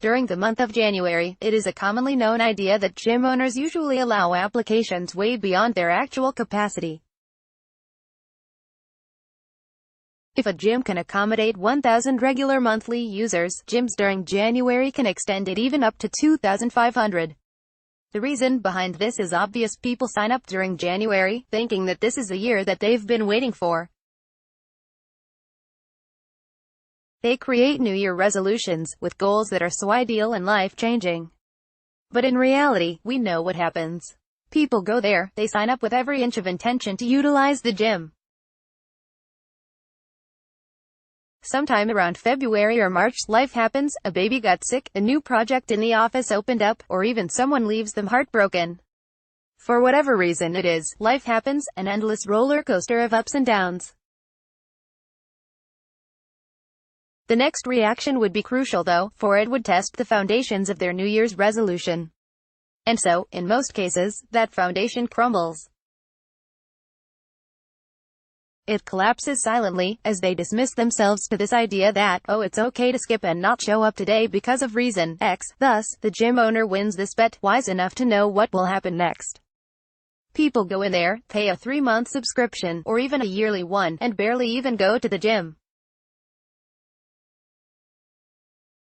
During the month of January, it is a commonly known idea that gym owners usually allow applications way beyond their actual capacity. If a gym can accommodate 1,000 regular monthly users, gyms during January can extend it even up to 2,500. The reason behind this is obvious. People sign up during January, thinking that this is the year that they've been waiting for. They create New Year resolutions, with goals that are so ideal and life-changing. But in reality, we know what happens. People go there, they sign up with every inch of intention to utilize the gym. Sometime around February or March, life happens, a baby got sick, a new project in the office opened up, or even someone leaves them heartbroken. For whatever reason it is, life happens, an endless roller coaster of ups and downs. The next reaction would be crucial though, for it would test the foundations of their New Year's resolution. And so, in most cases, that foundation crumbles. It collapses silently, as they dismiss themselves to this idea that, oh, it's okay to skip and not show up today because of reason X. Thus, the gym owner wins this bet, wise enough to know what will happen next. People go in there, pay a 3-month subscription, or even a yearly one, and barely even go to the gym.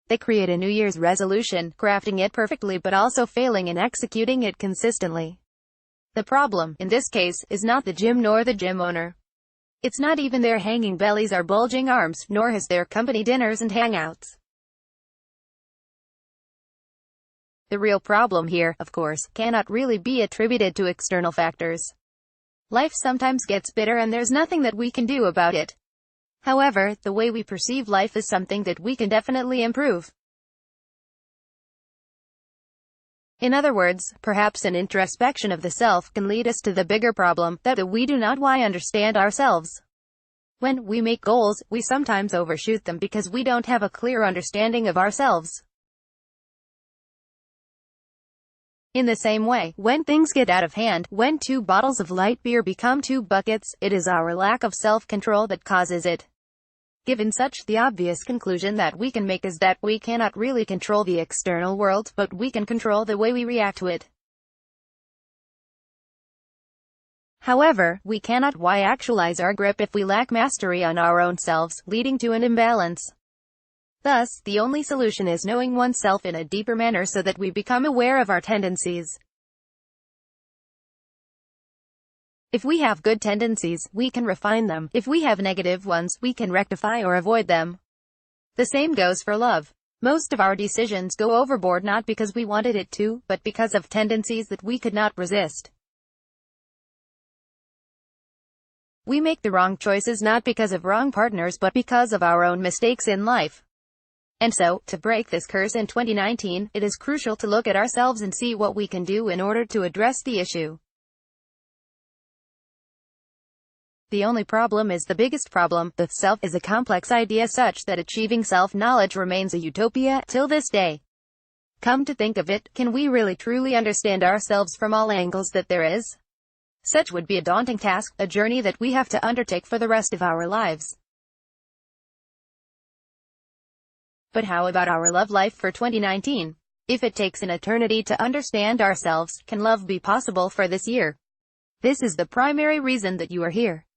They create a New Year's resolution, crafting it perfectly but also failing in executing it consistently. The problem, in this case, is not the gym nor the gym owner. It's not even their hanging bellies or bulging arms, nor has their company dinners and hangouts. The real problem here, of course, cannot really be attributed to external factors. Life sometimes gets bitter and there's nothing that we can do about it. However, the way we perceive life is something that we can definitely improve. In other words, perhaps an introspection of the self can lead us to the bigger problem, that we do not understand ourselves. When we make goals, we sometimes overshoot them because we don't have a clear understanding of ourselves. In the same way, when things get out of hand, when 2 bottles of light beer become 2 buckets, it is our lack of self-control that causes it. Given such, the obvious conclusion that we can make is that we cannot really control the external world, but we can control the way we react to it. However, we cannot actualize our grip if we lack mastery on our own selves, leading to an imbalance. Thus, the only solution is knowing oneself in a deeper manner so that we become aware of our tendencies. If we have good tendencies, we can refine them. If we have negative ones, we can rectify or avoid them. The same goes for love. Most of our decisions go overboard not because we wanted it to, but because of tendencies that we could not resist. We make the wrong choices not because of wrong partners but because of our own mistakes in life. And so, to break this curse in 2019, it is crucial to look at ourselves and see what we can do in order to address the issue. The only problem is the biggest problem. The self is a complex idea such that achieving self-knowledge remains a utopia till this day. Come to think of it, can we really truly understand ourselves from all angles that there is? Such would be a daunting task, a journey that we have to undertake for the rest of our lives. But how about our love life for 2019? If it takes an eternity to understand ourselves, can love be possible for this year? This is the primary reason that you are here.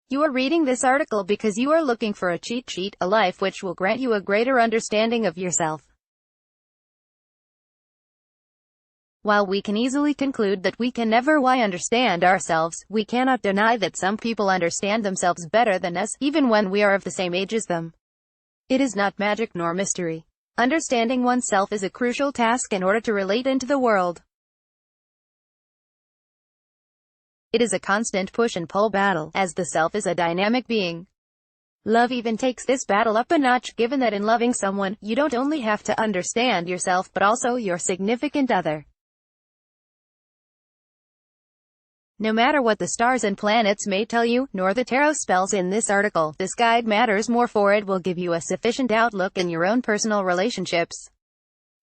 You are reading this article because you are looking for a cheat sheet, a life which will grant you a greater understanding of yourself. While we can easily conclude that we can never understand ourselves, we cannot deny that some people understand themselves better than us, even when we are of the same age as them. It is not magic nor mystery. Understanding oneself is a crucial task in order to relate into the world. It is a constant push and pull battle, as the self is a dynamic being. Love even takes this battle up a notch, given that in loving someone, you don't only have to understand yourself but also your significant other. No matter what the stars and planets may tell you, nor the tarot spells in this article, this guide matters more, for it will give you a sufficient outlook in your own personal relationships.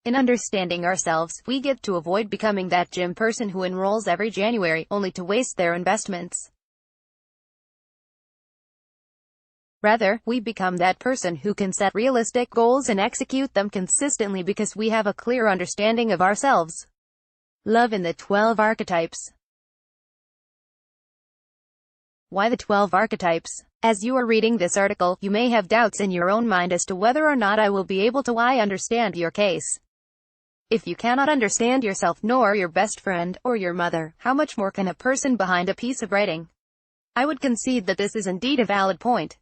In understanding ourselves, we get to avoid becoming that gym person who enrolls every January, only to waste their investments. Rather, we become that person who can set realistic goals and execute them consistently because we have a clear understanding of ourselves. Love in the 12 archetypes. Why the 12 archetypes? As you are reading this article, you may have doubts in your own mind as to whether or not I will be able to understand your case. If you cannot understand yourself, nor your best friend, or your mother, how much more can a person behind a piece of writing? I would concede that this is indeed a valid point.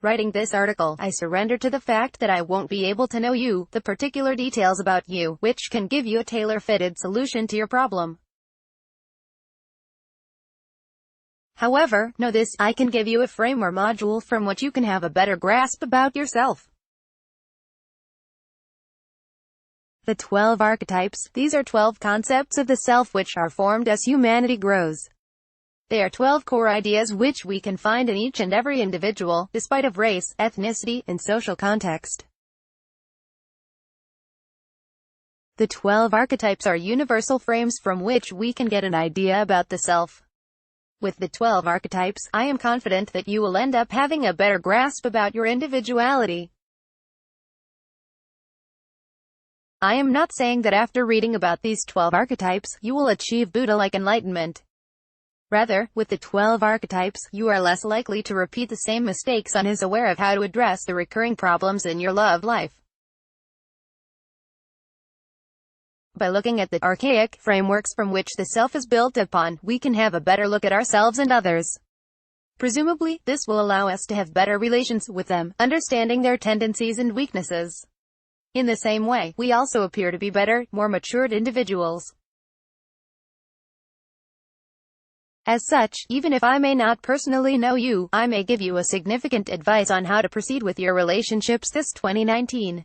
Writing this article, I surrender to the fact that I won't be able to know you, the particular details about you, which can give you a tailor-fitted solution to your problem. However, know this, I can give you a frame or module from which you can have a better grasp about yourself. The 12 archetypes. These are 12 concepts of the self which are formed as humanity grows. They are 12 core ideas which we can find in each and every individual, despite of race, ethnicity, and social context. The 12 archetypes are universal frames from which we can get an idea about the self. With the 12 archetypes, I am confident that you will end up having a better grasp about your individuality. I am not saying that after reading about these 12 archetypes, you will achieve Buddha-like enlightenment. Rather, with the 12 archetypes, you are less likely to repeat the same mistakes and is aware of how to address the recurring problems in your love life. By looking at the archaic frameworks from which the self is built upon, we can have a better look at ourselves and others. Presumably, this will allow us to have better relations with them, understanding their tendencies and weaknesses. In the same way, we also appear to be better, more matured individuals. As such, even if I may not personally know you, I may give you a significant advice on how to proceed with your relationships this 2019.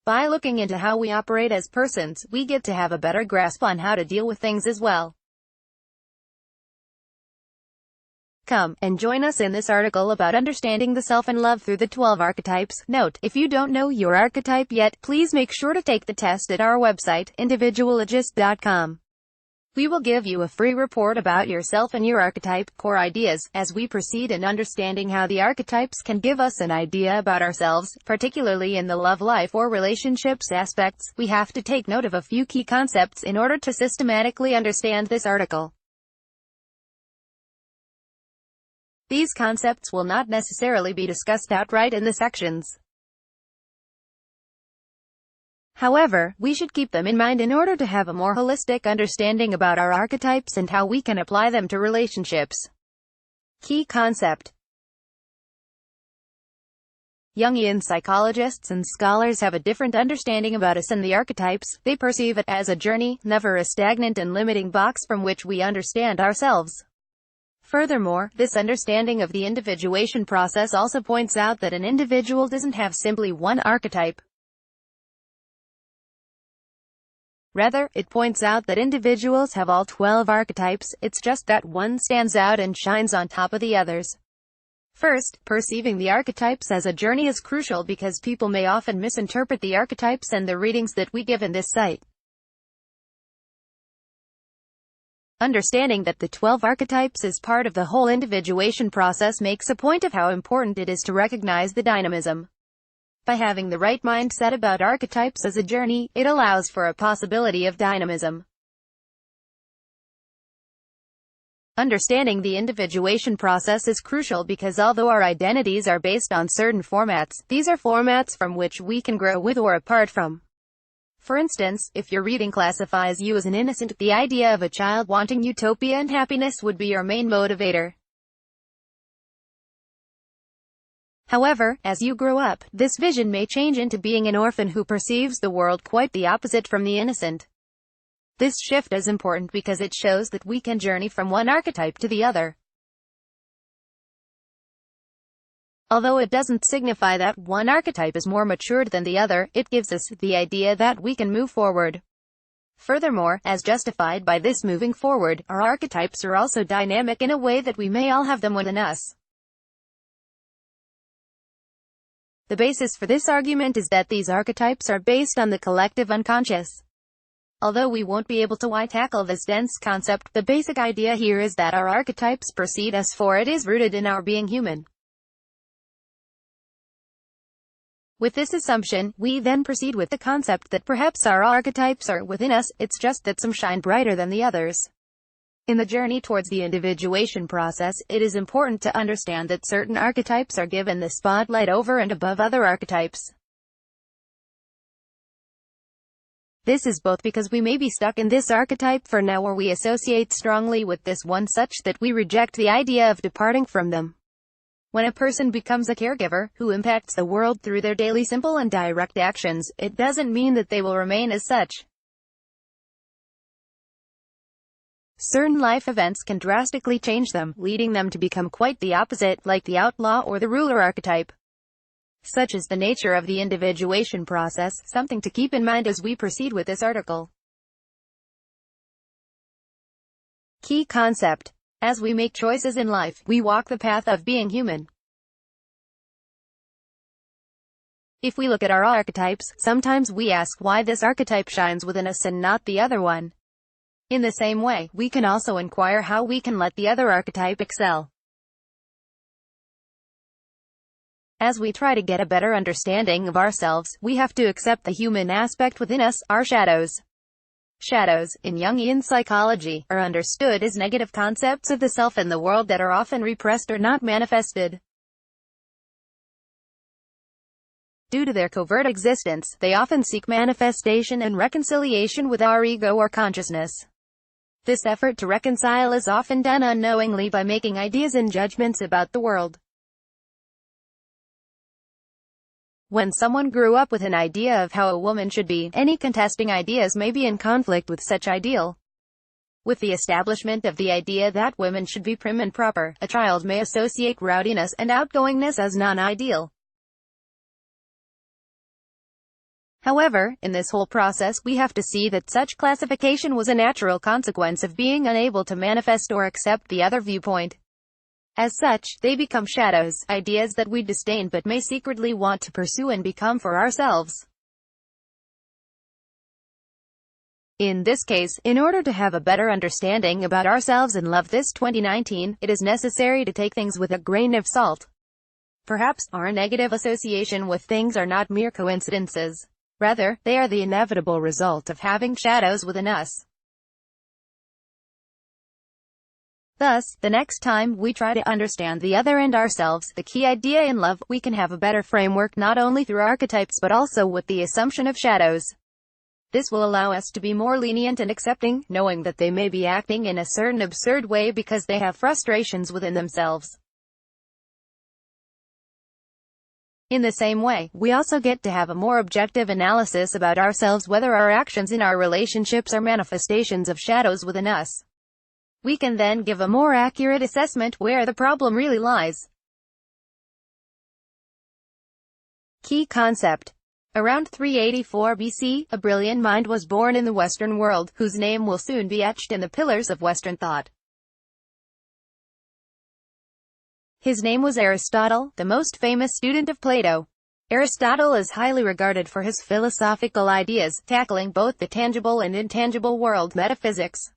By looking into how we operate as persons, we get to have a better grasp on how to deal with things as well. Come, and join us in this article about understanding the self and love through the 12 archetypes. Note, if you don't know your archetype yet, please make sure to take the test at our website, Individualogist.com. We will give you a free report about yourself and your archetype core ideas. As we proceed in understanding how the archetypes can give us an idea about ourselves, particularly in the love life or relationships aspects, we have to take note of a few key concepts in order to systematically understand this article. These concepts will not necessarily be discussed outright in the sections. However, we should keep them in mind in order to have a more holistic understanding about our archetypes and how we can apply them to relationships. Key concept. Jungian psychologists and scholars have a different understanding about us and the archetypes. They perceive it as a journey, never a stagnant and limiting box from which we understand ourselves. Furthermore, this understanding of the individuation process also points out that an individual doesn't have simply one archetype. Rather, it points out that individuals have all 12 archetypes, it's just that one stands out and shines on top of the others. First, perceiving the archetypes as a journey is crucial because people may often misinterpret the archetypes and the readings that we give in this site. Understanding that the 12 archetypes is part of the whole individuation process makes a point of how important it is to recognize the dynamism. By having the right mindset about archetypes as a journey, it allows for a possibility of dynamism. Understanding the individuation process is crucial because although our identities are based on certain formats, these are formats from which we can grow with or apart from. For instance, if your reading classifies you as an innocent, the idea of a child wanting utopia and happiness would be your main motivator. However, as you grow up, this vision may change into being an orphan who perceives the world quite the opposite from the innocent. This shift is important because it shows that we can journey from one archetype to the other. Although it doesn't signify that one archetype is more matured than the other, it gives us the idea that we can move forward. Furthermore, as justified by this moving forward, our archetypes are also dynamic in a way that we may all have them within us. The basis for this argument is that these archetypes are based on the collective unconscious. Although we won't be able to tackle this dense concept, the basic idea here is that our archetypes precede us, for it is rooted in our being human. With this assumption, we then proceed with the concept that perhaps our archetypes are within us, it's just that some shine brighter than the others. In the journey towards the individuation process, it is important to understand that certain archetypes are given the spotlight over and above other archetypes. This is both because we may be stuck in this archetype for now, or we associate strongly with this one such that we reject the idea of departing from them. When a person becomes a caregiver, who impacts the world through their daily simple and direct actions, it doesn't mean that they will remain as such. Certain life events can drastically change them, leading them to become quite the opposite, like the outlaw or the ruler archetype. Such is the nature of the individuation process, something to keep in mind as we proceed with this article. Key concept. As we make choices in life, we walk the path of being human. If we look at our archetypes, sometimes we ask why this archetype shines within us and not the other one. In the same way, we can also inquire how we can let the other archetype excel. As we try to get a better understanding of ourselves, we have to accept the human aspect within us, our shadows. Shadows, in Jungian psychology, are understood as negative concepts of the self and the world that are often repressed or not manifested. Due to their covert existence, they often seek manifestation and reconciliation with our ego or consciousness. This effort to reconcile is often done unknowingly by making ideas and judgments about the world. When someone grew up with an idea of how a woman should be, any contesting ideas may be in conflict with such ideal. With the establishment of the idea that women should be prim and proper, a child may associate rowdiness and outgoingness as non-ideal. However, in this whole process, we have to see that such classification was a natural consequence of being unable to manifest or accept the other viewpoint. As such, they become shadows, ideas that we disdain but may secretly want to pursue and become for ourselves. In this case, in order to have a better understanding about ourselves and love this 2019, it is necessary to take things with a grain of salt. Perhaps, our negative association with things are not mere coincidences. Rather, they are the inevitable result of having shadows within us. Thus, the next time we try to understand the other and ourselves, the key idea in love, we can have a better framework not only through archetypes but also with the assumption of shadows. This will allow us to be more lenient and accepting, knowing that they may be acting in a certain absurd way because they have frustrations within themselves. In the same way, we also get to have a more objective analysis about ourselves, whether our actions in our relationships are manifestations of shadows within us. We can then give a more accurate assessment where the problem really lies. Key concept. Around 384 BC, a brilliant mind was born in the Western world, whose name will soon be etched in the pillars of Western thought. His name was Aristotle, the most famous student of Plato. Aristotle is highly regarded for his philosophical ideas, tackling both the tangible and intangible world, metaphysics.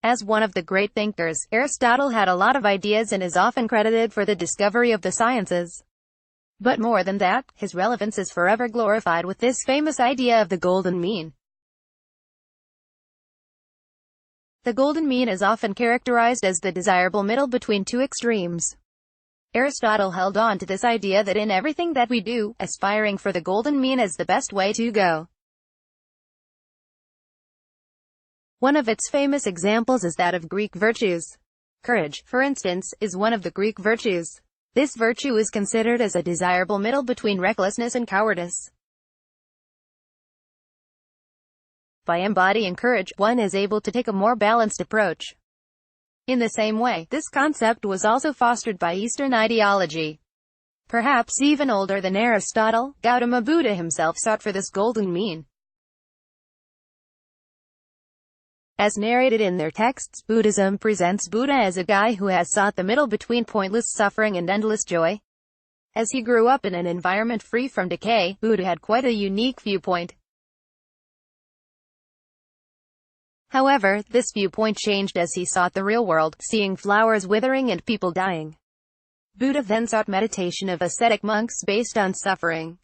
As one of the great thinkers, Aristotle had a lot of ideas and is often credited for the discovery of the sciences. But more than that, his relevance is forever glorified with this famous idea of the golden mean. The golden mean is often characterized as the desirable middle between two extremes. Aristotle held on to this idea that in everything that we do, aspiring for the golden mean is the best way to go. One of its famous examples is that of Greek virtues. Courage, for instance, is one of the Greek virtues. This virtue is considered as a desirable middle between recklessness and cowardice. By embodying courage, one is able to take a more balanced approach. In the same way, this concept was also fostered by Eastern ideology. Perhaps even older than Aristotle, Gautama Buddha himself sought for this golden mean. As narrated in their texts, Buddhism presents Buddha as a guy who has sought the middle between pointless suffering and endless joy. As he grew up in an environment free from decay, Buddha had quite a unique viewpoint. However, this viewpoint changed as he sought the real world, seeing flowers withering and people dying. Buddha then sought meditation of ascetic monks based on suffering.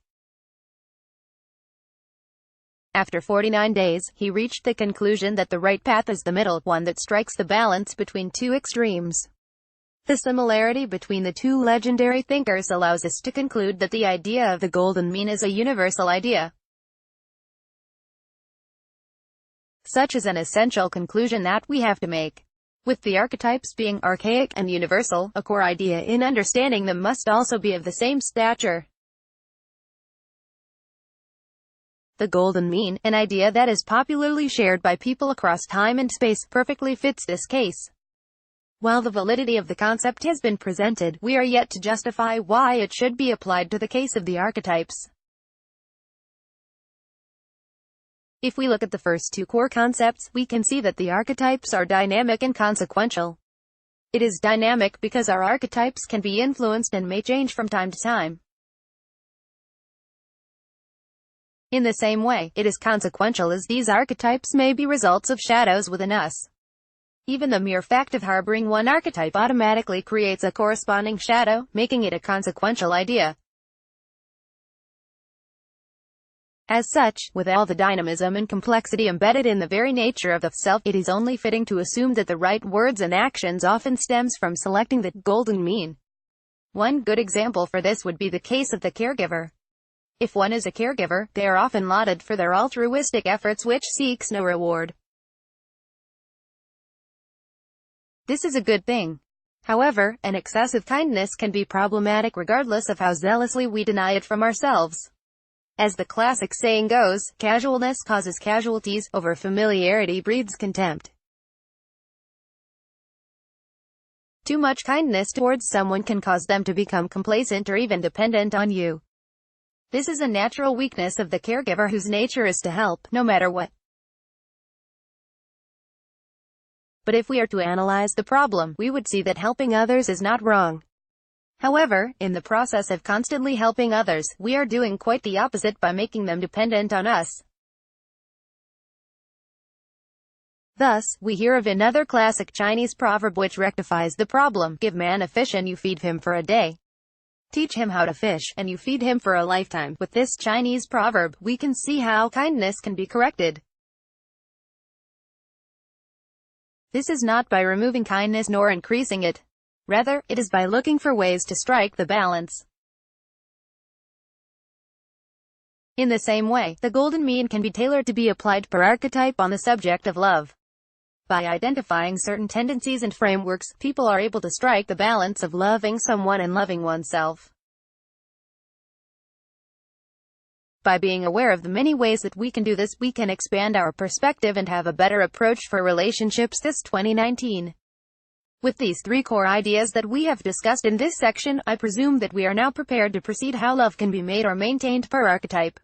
After 49 days, he reached the conclusion that the right path is the middle, one that strikes the balance between two extremes. The similarity between the two legendary thinkers allows us to conclude that the idea of the golden mean is a universal idea. Such is an essential conclusion that we have to make. With the archetypes being archaic and universal, a core idea in understanding them must also be of the same stature. The golden mean, an idea that is popularly shared by people across time and space, perfectly fits this case. While the validity of the concept has been presented, we are yet to justify why it should be applied to the case of the archetypes. If we look at the first two core concepts, we can see that the archetypes are dynamic and consequential. It is dynamic because our archetypes can be influenced and may change from time to time. In the same way, it is consequential as these archetypes may be results of shadows within us. Even the mere fact of harboring one archetype automatically creates a corresponding shadow, making it a consequential idea. As such, with all the dynamism and complexity embedded in the very nature of the self, it is only fitting to assume that the right words and actions often stems from selecting the golden mean. One good example for this would be the case of the caregiver. If one is a caregiver, they are often lauded for their altruistic efforts which seeks no reward. This is a good thing. However, an excessive kindness can be problematic regardless of how zealously we deny it from ourselves. As the classic saying goes, casualness causes casualties, over familiarity breeds contempt. Too much kindness towards someone can cause them to become complacent or even dependent on you. This is a natural weakness of the caregiver whose nature is to help, no matter what. But if we are to analyze the problem, we would see that helping others is not wrong. However, in the process of constantly helping others, we are doing quite the opposite by making them dependent on us. Thus, we hear of another classic Chinese proverb which rectifies the problem: give man a fish and you feed him for a day. Teach him how to fish, and you feed him for a lifetime. With this Chinese proverb, we can see how kindness can be corrected. This is not by removing kindness nor increasing it. Rather, it is by looking for ways to strike the balance. In the same way, the golden mean can be tailored to be applied per archetype on the subject of love. By identifying certain tendencies and frameworks, people are able to strike the balance of loving someone and loving oneself. By being aware of the many ways that we can do this, we can expand our perspective and have a better approach for relationships this 2019. With these three core ideas that we have discussed in this section, I presume that we are now prepared to proceed how love can be made or maintained per archetype.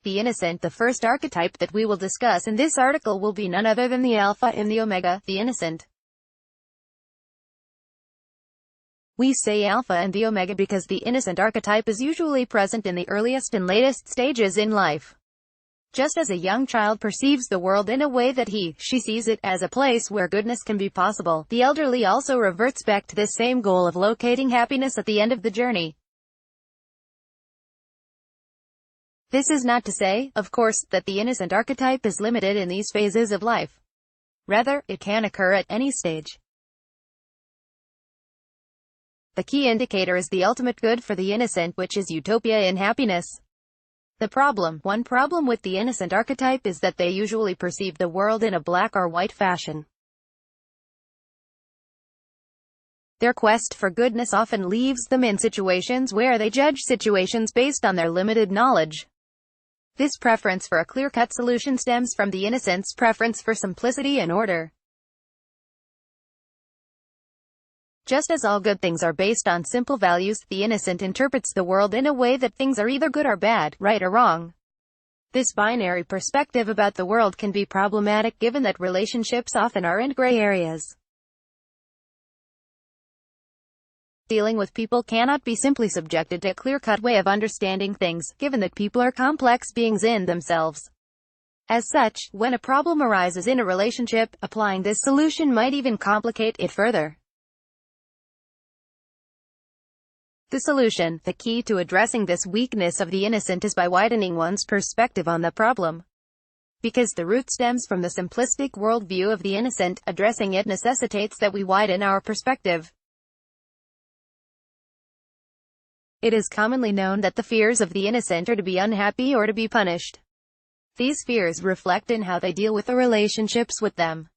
The innocent. The first archetype that we will discuss in this article will be none other than the Alpha and the Omega, the innocent. We say Alpha and the Omega because the innocent archetype is usually present in the earliest and latest stages in life. Just as a young child perceives the world in a way that she sees it as a place where goodness can be possible, the elderly also reverts back to this same goal of locating happiness at the end of the journey. This is not to say, of course, that the innocent archetype is limited in these phases of life. Rather, it can occur at any stage. The key indicator is the ultimate good for the innocent, which is utopia and happiness. One problem with the innocent archetype is that they usually perceive the world in a black or white fashion. Their quest for goodness often leaves them in situations where they judge situations based on their limited knowledge. This preference for a clear-cut solution stems from the innocent's preference for simplicity and order. Just as all good things are based on simple values, the innocent interprets the world in a way that things are either good or bad, right or wrong. This binary perspective about the world can be problematic given that relationships often are in gray areas. Dealing with people cannot be simply subjected to a clear-cut way of understanding things, given that people are complex beings in themselves. As such, when a problem arises in a relationship, applying this solution might even complicate it further. The solution, the key to addressing this weakness of the innocent, is by widening one's perspective on the problem. Because the root stems from the simplistic worldview of the innocent, addressing it necessitates that we widen our perspective. It is commonly known that the fears of the innocent are to be unhappy or to be punished. These fears reflect in how they deal with the relationships with them.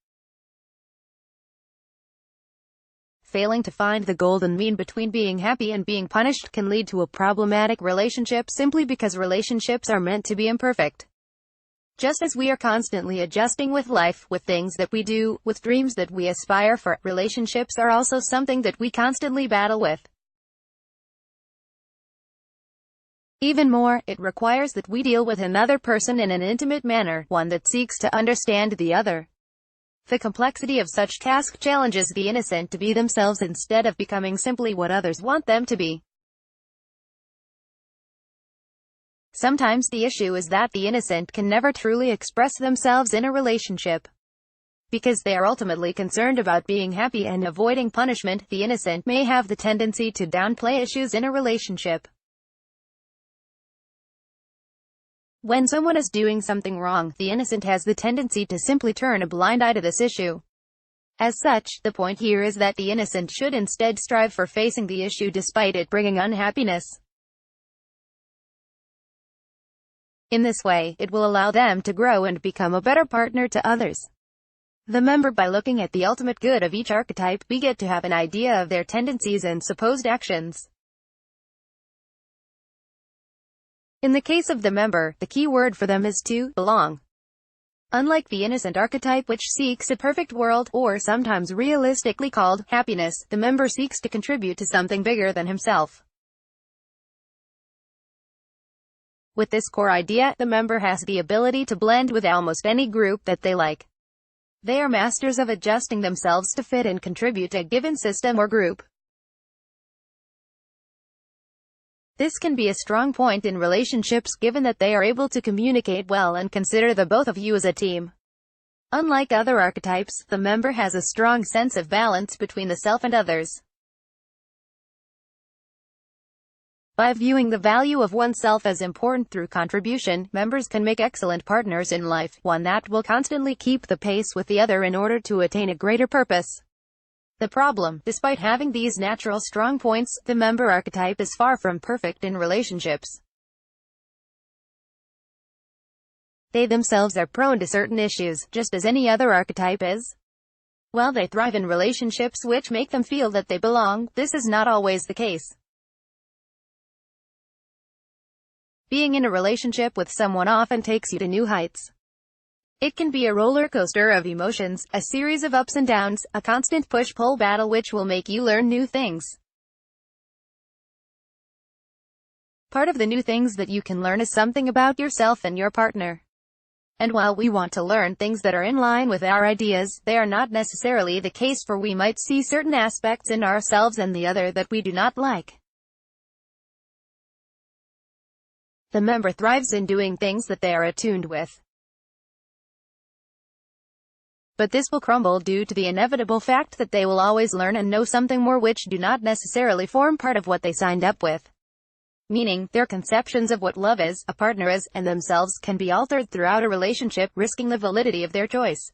Failing to find the golden mean between being happy and being punished can lead to a problematic relationship simply because relationships are meant to be imperfect. Just as we are constantly adjusting with life, with things that we do, with dreams that we aspire for, relationships are also something that we constantly battle with. Even more, it requires that we deal with another person in an intimate manner, one that seeks to understand the other. The complexity of such task challenges the innocent to be themselves instead of becoming simply what others want them to be. Sometimes the issue is that the innocent can never truly express themselves in a relationship. Because they are ultimately concerned about being happy and avoiding punishment, the innocent may have the tendency to downplay issues in a relationship. When someone is doing something wrong, the innocent has the tendency to simply turn a blind eye to this issue. As such, the point here is that the innocent should instead strive for facing the issue despite it bringing unhappiness. In this way, it will allow them to grow and become a better partner to others. By looking at the ultimate good of each archetype, we get to have an idea of their tendencies and supposed actions. In the case of the member, the key word for them is to belong. Unlike the innocent archetype, which seeks a perfect world, or sometimes realistically called happiness, the member seeks to contribute to something bigger than himself. With this core idea, the member has the ability to blend with almost any group that they like. They are masters of adjusting themselves to fit and contribute to a given system or group. This can be a strong point in relationships given that they are able to communicate well and consider the both of you as a team. Unlike other archetypes, the member has a strong sense of balance between the self and others. By viewing the value of oneself as important through contribution, members can make excellent partners in life, one that will constantly keep the pace with the other in order to attain a greater purpose. The problem, despite having these natural strong points, the member archetype is far from perfect in relationships. They themselves are prone to certain issues, just as any other archetype is. While they thrive in relationships which make them feel that they belong, this is not always the case. Being in a relationship with someone often takes you to new heights. It can be a roller coaster of emotions, a series of ups and downs, a constant push-pull battle which will make you learn new things. Part of the new things that you can learn is something about yourself and your partner. And while we want to learn things that are in line with our ideas, they are not necessarily the case, for we might see certain aspects in ourselves and the other that we do not like. The member thrives in doing things that they are attuned with. But this will crumble due to the inevitable fact that they will always learn and know something more which do not necessarily form part of what they signed up with. Meaning, their conceptions of what love is, a partner is, and themselves can be altered throughout a relationship, risking the validity of their choice.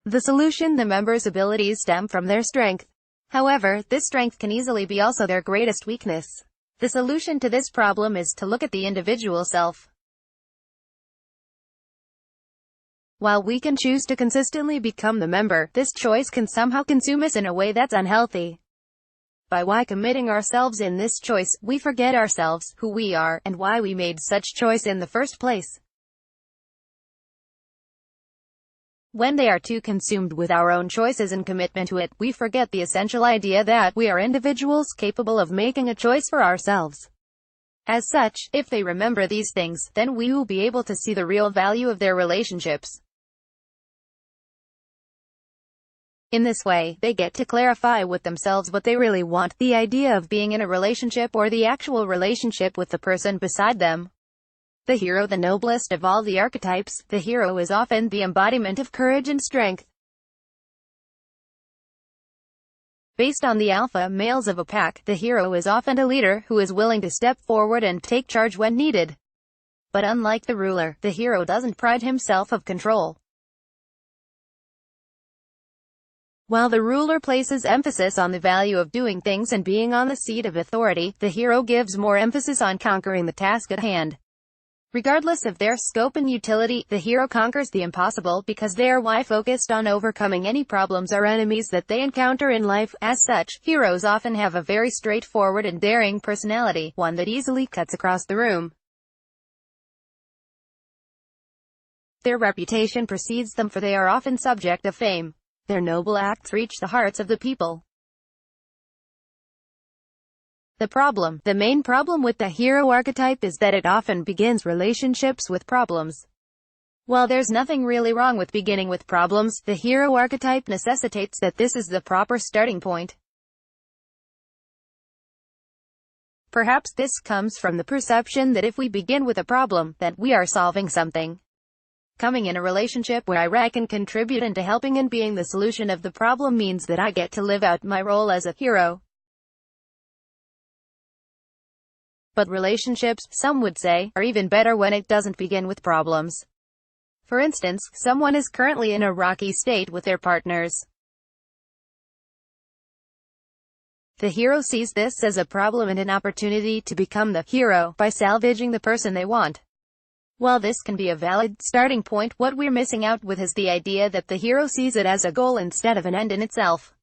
The solution: the member's abilities stem from their strength. However, this strength can easily be also their greatest weakness. The solution to this problem is to look at the individual self. While we can choose to consistently become the member, this choice can somehow consume us in a way that's unhealthy. By committing ourselves in this choice, we forget ourselves, who we are, and why we made such choice in the first place. When they are too consumed with our own choices and commitment to it, we forget the essential idea that we are individuals capable of making a choice for ourselves. As such, if they remember these things, then we will be able to see the real value of their relationships. In this way, they get to clarify with themselves what they really want, the idea of being in a relationship or the actual relationship with the person beside them. The hero, the noblest of all the archetypes, the hero is often the embodiment of courage and strength. Based on the alpha males of a pack, the hero is often a leader who is willing to step forward and take charge when needed. But unlike the ruler, the hero doesn't pride himself of control. While the ruler places emphasis on the value of doing things and being on the seat of authority, the hero gives more emphasis on conquering the task at hand. Regardless of their scope and utility, the hero conquers the impossible because they are focused on overcoming any problems or enemies that they encounter in life. As such, heroes often have a very straightforward and daring personality, one that easily cuts across the room. Their reputation precedes them, for they are often subject of fame. Their noble acts reach the hearts of the people. The main problem with the hero archetype is that it often begins relationships with problems. While there's nothing really wrong with beginning with problems, the hero archetype necessitates that this is the proper starting point. Perhaps this comes from the perception that if we begin with a problem, that we are solving something. Coming in a relationship where I can contribute into helping and being the solution of the problem means that I get to live out my role as a hero. But relationships, some would say, are even better when it doesn't begin with problems. For instance, someone is currently in a rocky state with their partners. The hero sees this as a problem and an opportunity to become the hero by salvaging the person they want. While this can be a valid starting point, what we're missing out with is the idea that the hero sees it as a goal instead of an end in itself.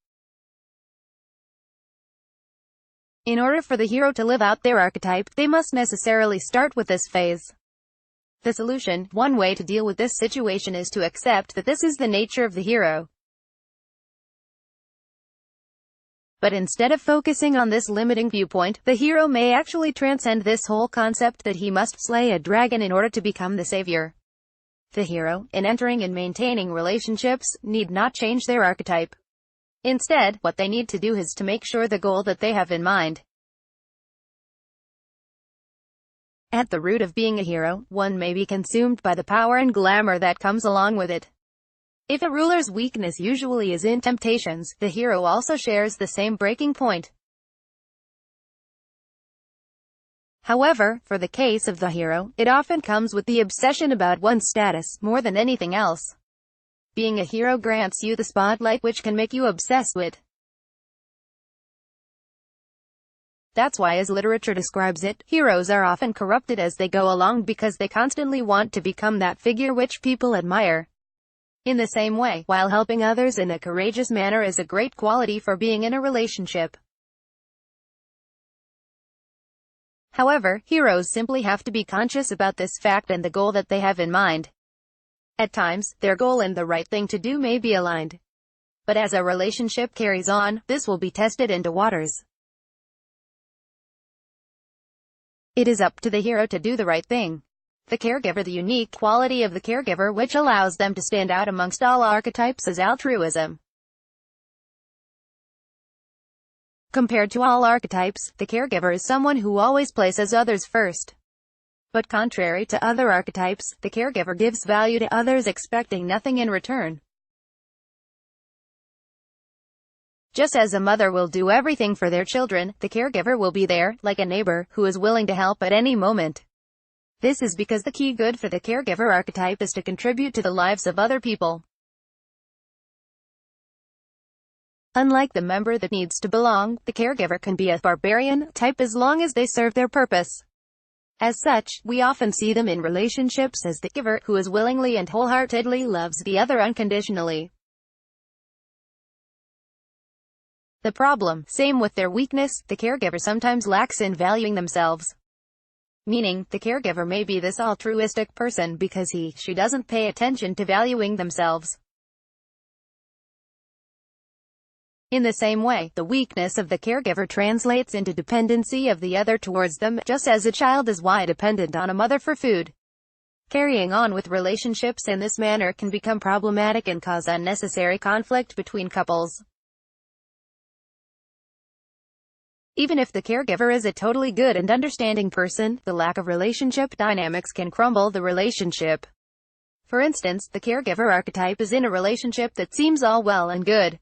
In order for the hero to live out their archetype, they must necessarily start with this phase. The solution, one way to deal with this situation, is to accept that this is the nature of the hero. But instead of focusing on this limiting viewpoint, the hero may actually transcend this whole concept that he must slay a dragon in order to become the savior. The hero, in entering and maintaining relationships, need not change their archetype. Instead, what they need to do is to make sure the goal that they have in mind. At the root of being a hero, one may be consumed by the power and glamour that comes along with it. If a ruler's weakness usually is in temptations, the hero also shares the same breaking point. However, for the case of the hero, it often comes with the obsession about one's status, more than anything else. Being a hero grants you the spotlight, which can make you obsessed with. That's why, as literature describes it, heroes are often corrupted as they go along because they constantly want to become that figure which people admire. In the same way, while helping others in a courageous manner is a great quality for being in a relationship. However, heroes simply have to be conscious about this fact and the goal that they have in mind. At times, their goal and the right thing to do may be aligned. But as a relationship carries on, this will be tested into waters. It is up to the hero to do the right thing. The caregiver, the unique quality of the caregiver which allows them to stand out amongst all archetypes, is altruism. Compared to all archetypes, the caregiver is someone who always places others first. But contrary to other archetypes, the caregiver gives value to others expecting nothing in return. Just as a mother will do everything for their children, the caregiver will be there, like a neighbor, who is willing to help at any moment. This is because the key good for the caregiver archetype is to contribute to the lives of other people. Unlike the member that needs to belong, the caregiver can be a barbarian type as long as they serve their purpose. As such, we often see them in relationships as the giver, who is willingly and wholeheartedly loves the other unconditionally. The problem, same with their weakness, the caregiver sometimes lacks in valuing themselves. Meaning, the caregiver may be this altruistic person because she doesn't pay attention to valuing themselves. In the same way, the weakness of the caregiver translates into dependency of the other towards them, just as a child is dependent on a mother for food. Carrying on with relationships in this manner can become problematic and cause unnecessary conflict between couples. Even if the caregiver is a totally good and understanding person, the lack of relationship dynamics can crumble the relationship. For instance, the caregiver archetype is in a relationship that seems all well and good.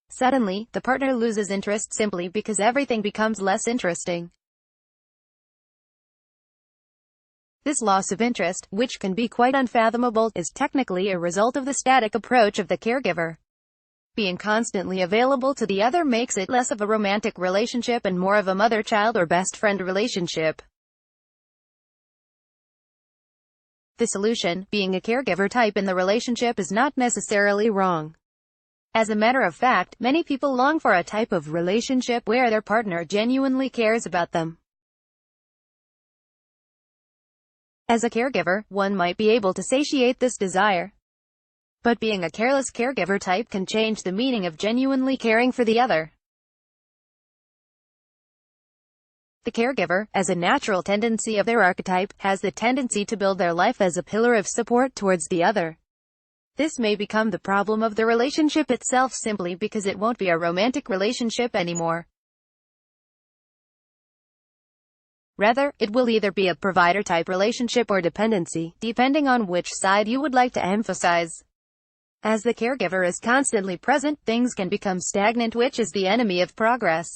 Suddenly, the partner loses interest simply because everything becomes less interesting. This loss of interest, which can be quite unfathomable, is technically a result of the static approach of the caregiver. Being constantly available to the other makes it less of a romantic relationship and more of a mother-child or best friend relationship. The solution, being a caregiver type in the relationship, is not necessarily wrong. As a matter of fact, many people long for a type of relationship where their partner genuinely cares about them. As a caregiver, one might be able to satiate this desire. But being a careless caregiver type can change the meaning of genuinely caring for the other. The caregiver, as a natural tendency of their archetype, has the tendency to build their life as a pillar of support towards the other. This may become the problem of the relationship itself simply because it won't be a romantic relationship anymore. Rather, it will either be a provider-type relationship or dependency, depending on which side you would like to emphasize. As the caregiver is constantly present, things can become stagnant, which is the enemy of progress.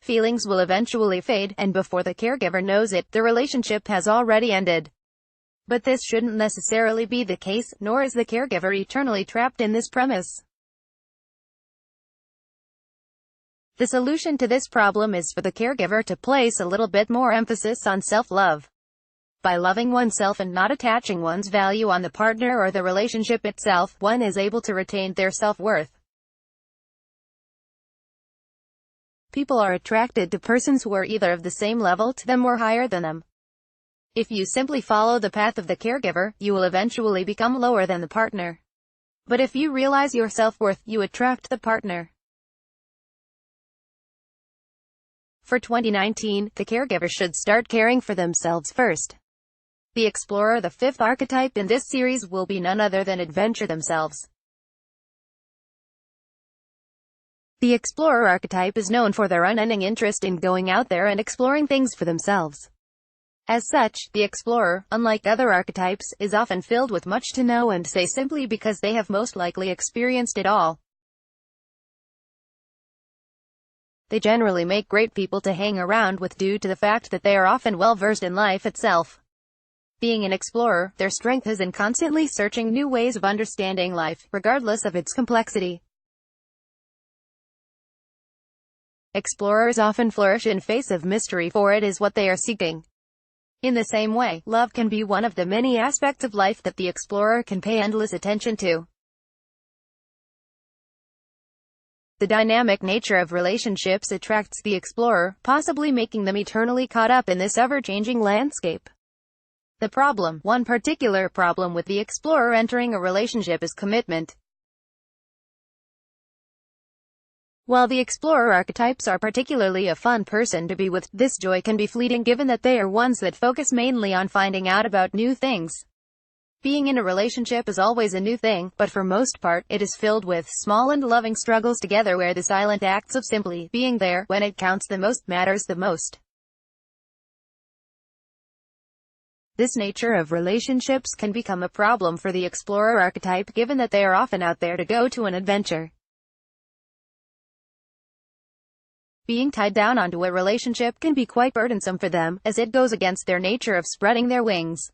Feelings will eventually fade, and before the caregiver knows it, the relationship has already ended. But this shouldn't necessarily be the case, nor is the caregiver eternally trapped in this premise. The solution to this problem is for the caregiver to place a little bit more emphasis on self-love. By loving oneself and not attaching one's value on the partner or the relationship itself, one is able to retain their self-worth. People are attracted to persons who are either of the same level to them or higher than them. If you simply follow the path of the caregiver, you will eventually become lower than the partner. But if you realize your self-worth, you attract the partner. For 2019, the caregiver should start caring for themselves first. The explorer, the fifth archetype in this series, will be none other than adventure themselves. The explorer archetype is known for their unending interest in going out there and exploring things for themselves. As such, the explorer, unlike other archetypes, is often filled with much to know and say simply because they have most likely experienced it all. They generally make great people to hang around with due to the fact that they are often well versed in life itself. Being an explorer, their strength is in constantly searching new ways of understanding life, regardless of its complexity. Explorers often flourish in face of mystery, for it is what they are seeking. In the same way, love can be one of the many aspects of life that the explorer can pay endless attention to. The dynamic nature of relationships attracts the explorer, possibly making them eternally caught up in this ever-changing landscape. One particular problem with the explorer entering a relationship is commitment. While the explorer archetypes are particularly a fun person to be with, this joy can be fleeting given that they are ones that focus mainly on finding out about new things. Being in a relationship is always a new thing, but for most part, it is filled with small and loving struggles together where the silent acts of simply being there when it counts the most matters the most. This nature of relationships can become a problem for the explorer archetype given that they are often out there to go to an adventure. Being tied down onto a relationship can be quite burdensome for them, as it goes against their nature of spreading their wings.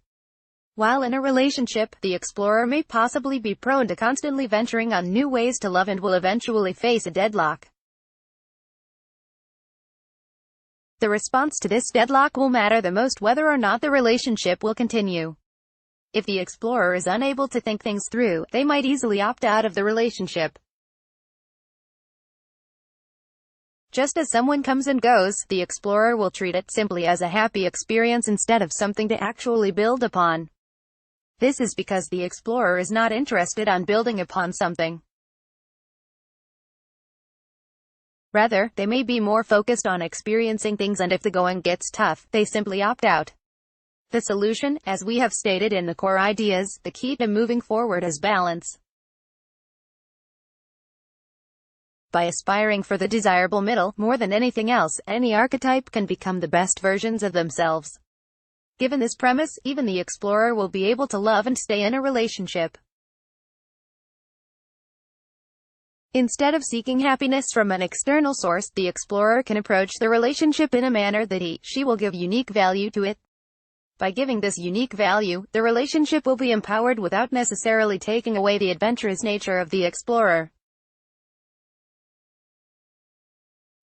While in a relationship, the explorer may possibly be prone to constantly venturing on new ways to love and will eventually face a deadlock. The response to this deadlock will matter the most whether or not the relationship will continue. If the explorer is unable to think things through, they might easily opt out of the relationship. Just as someone comes and goes, the explorer will treat it simply as a happy experience instead of something to actually build upon. This is because the explorer is not interested on building upon something. Rather, they may be more focused on experiencing things, and if the going gets tough, they simply opt out. The solution, as we have stated in the core ideas, the key to moving forward is balance. By aspiring for the desirable middle, more than anything else, any archetype can become the best versions of themselves. Given this premise, even the explorer will be able to love and stay in a relationship. Instead of seeking happiness from an external source, the explorer can approach the relationship in a manner that she will give unique value to it. By giving this unique value, the relationship will be empowered without necessarily taking away the adventurous nature of the explorer.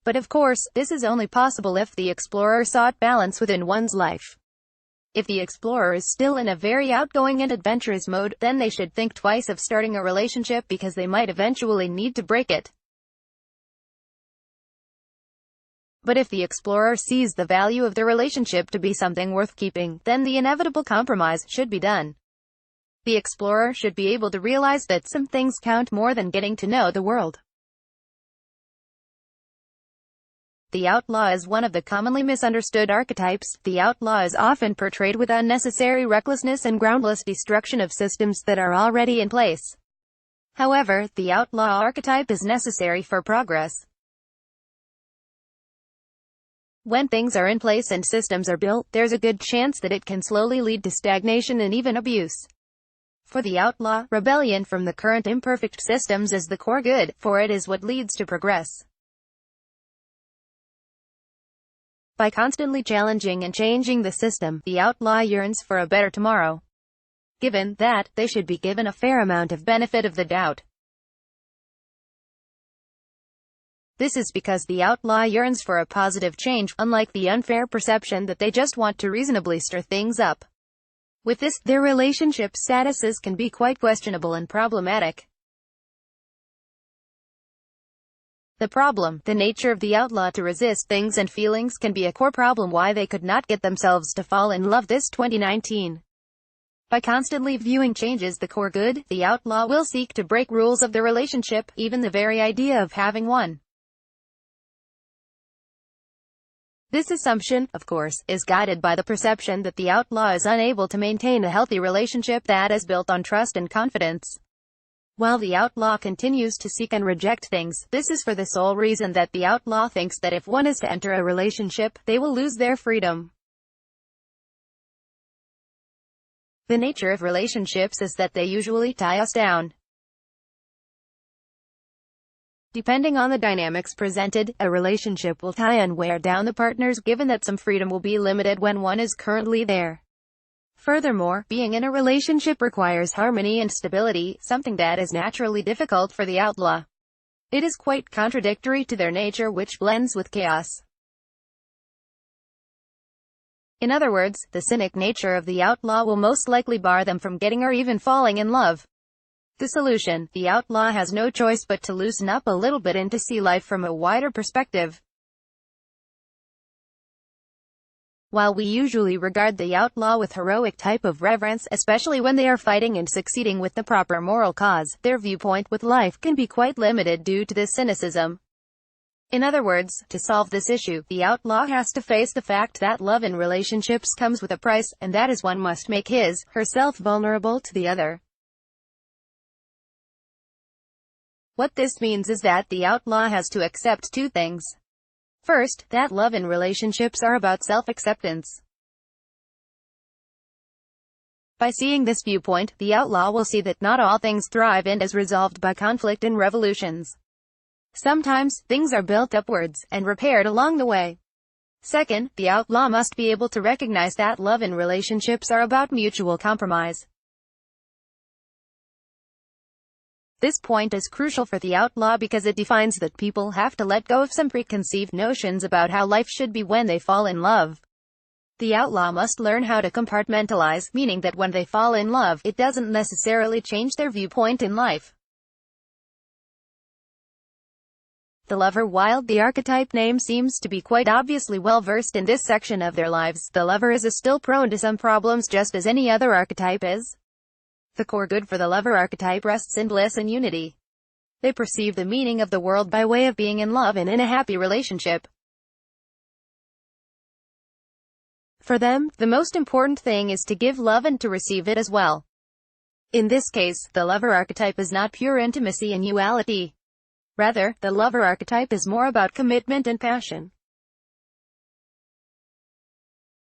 But of course, this is only possible if the explorer sought balance within one's life. If the explorer is still in a very outgoing and adventurous mode, then they should think twice of starting a relationship because they might eventually need to break it. But if the explorer sees the value of the relationship to be something worth keeping, then the inevitable compromise should be done. The explorer should be able to realize that some things count more than getting to know the world. The outlaw is one of the commonly misunderstood archetypes. The outlaw is often portrayed with unnecessary recklessness and groundless destruction of systems that are already in place. However, the outlaw archetype is necessary for progress. When things are in place and systems are built, there's a good chance that it can slowly lead to stagnation and even abuse. For the outlaw, rebellion from the current imperfect systems is the core good, for it is what leads to progress. By constantly challenging and changing the system, the outlaw yearns for a better tomorrow. Given that, they should be given a fair amount of benefit of the doubt. This is because the outlaw yearns for a positive change, unlike the unfair perception that they just want to reasonably stir things up. With this, their relationship statuses can be quite questionable and problematic. The problem, the nature of the outlaw to resist things and feelings, can be a core problem why they could not get themselves to fall in love this 2019. By constantly viewing change as the core good, the outlaw will seek to break rules of the relationship, even the very idea of having one. This assumption, of course, is guided by the perception that the outlaw is unable to maintain a healthy relationship that is built on trust and confidence. While the outlaw continues to seek and reject things, this is for the sole reason that the outlaw thinks that if one is to enter a relationship, they will lose their freedom. The nature of relationships is that they usually tie us down. Depending on the dynamics presented, a relationship will tie and wear down the partners, given that some freedom will be limited when one is currently there. Furthermore, being in a relationship requires harmony and stability, something that is naturally difficult for the outlaw. It is quite contradictory to their nature, which blends with chaos. In other words, the cynic nature of the outlaw will most likely bar them from getting or even falling in love. The solution: the outlaw has no choice but to loosen up a little bit and to see life from a wider perspective. While we usually regard the outlaw with heroic type of reverence, especially when they are fighting and succeeding with the proper moral cause, their viewpoint with life can be quite limited due to this cynicism. In other words, to solve this issue, the outlaw has to face the fact that love in relationships comes with a price, and that is one must make herself vulnerable to the other. What this means is that the outlaw has to accept two things. First, that love and relationships are about self-acceptance. By seeing this viewpoint, the outlaw will see that not all things thrive and is resolved by conflict and revolutions. Sometimes, things are built upwards, and repaired along the way. Second, the outlaw must be able to recognize that love and relationships are about mutual compromise. This point is crucial for the outlaw because it defines that people have to let go of some preconceived notions about how life should be when they fall in love. The outlaw must learn how to compartmentalize, meaning that when they fall in love, it doesn't necessarily change their viewpoint in life. The lover. While the archetype name seems to be quite obviously well versed in this section of their lives, the lover is still prone to some problems just as any other archetype is. The core good for the lover archetype rests in bliss and unity. They perceive the meaning of the world by way of being in love and in a happy relationship. For them, the most important thing is to give love and to receive it as well. In this case, the lover archetype is not pure intimacy and duality. Rather, the lover archetype is more about commitment and passion.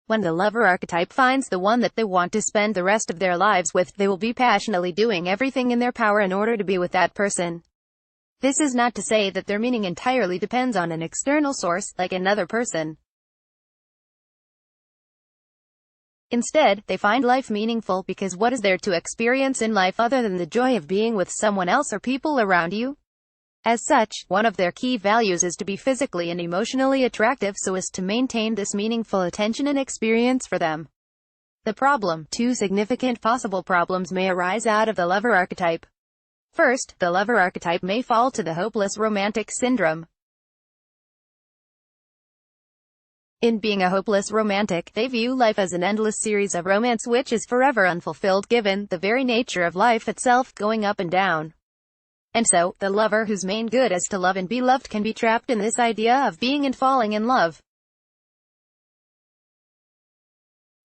When the lover archetype finds the one that they want to spend the rest of their lives with, they will be passionately doing everything in their power in order to be with that person. This is not to say that their meaning entirely depends on an external source, like another person. Instead, they find life meaningful because what is there to experience in life other than the joy of being with someone else or people around you? As such, one of their key values is to be physically and emotionally attractive so as to maintain this meaningful attention and experience for them. The problem: two significant possible problems may arise out of the lover archetype. First, the lover archetype may fall to the hopeless romantic syndrome. In being a hopeless romantic, they view life as an endless series of romance which is forever unfulfilled given the very nature of life itself going up and down. And so, the lover whose main good is to love and be loved can be trapped in this idea of being and falling in love.